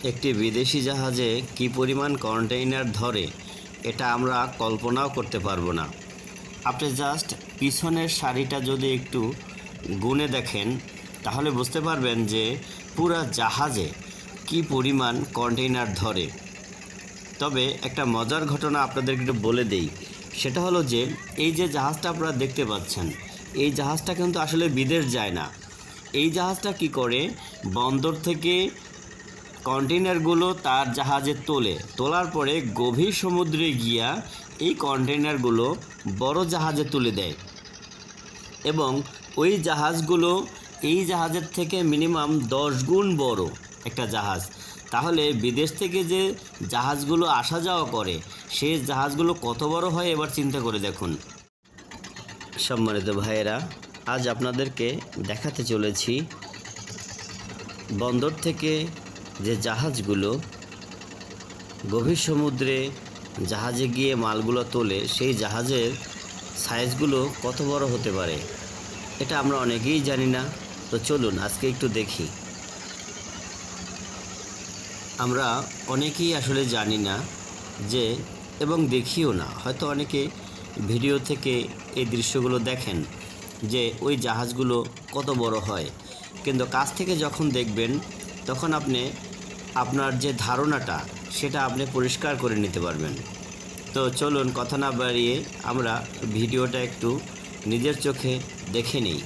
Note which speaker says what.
Speaker 1: একটি বিদেশি জাহাজে কী পরিমাণ কন্টেইনার ধরে এটা আমরা কল্পনাও করতে পারবো না। আপনি জাস্ট পিছনের সারিটা যদি একটু গুনে দেখেন তাহলে বুঝতে পারবেন যে পুরা জাহাজে কী পরিমাণ কন্টেইনার ধরে। তবে একটা মজার ঘটনা আপনাদেরকে একটু বলে দেই, সেটা হলো যে এই যে জাহাজটা আপনারা দেখতে পাচ্ছেন, এই জাহাজটা কিন্তু আসলে বিদেশ যায় না। এই জাহাজটা কি করে, বন্দর থেকে কন্টেইনারগুলো তার জাহাজে তোলার পরে গভীর সমুদ্রে গিয়া এই কন্টেইনারগুলো বড় জাহাজে তুলে দেয় এবং ওই জাহাজগুলো এই জাহাজের থেকে মিনিমাম 10 গুণ বড় একটা জাহাজ। তাহলে বিদেশ থেকে যে জাহাজগুলো আসা যাওয়া করে সেই জাহাজগুলো কত বড় হয় এবার চিন্তা করে দেখুন। সম্মানিত ভাইয়েরা, আজ আপনাদেরকে দেখাতে চলেছি বন্দর থেকে যে জাহাজগুলো গভীর সমুদ্রে জাহাজে গিয়ে মালগুলো তোলে সেই জাহাজের সাইজগুলো কত বড় হতে পারে এটা আমরা অনেকেই জানি না। তো চলুন আজকে একটু দেখি। আমরা অনেকেই আসলে জানি না যে, এবং দেখিও না, হয়তো অনেকে ভিডিও থেকে এই দৃশ্যগুলো দেখেন যে ওই জাহাজগুলো কত বড় হয়, কিন্তু কাছ থেকে যখন দেখবেন তখন আপনি আপনার যে ধারণাটা সেটা আপনি পরিষ্কার করে নিতে পারবেন। তো চলুন কথা না বাড়িয়ে আমরা ভিডিওটা একটু নিজের চোখে দেখে নিই।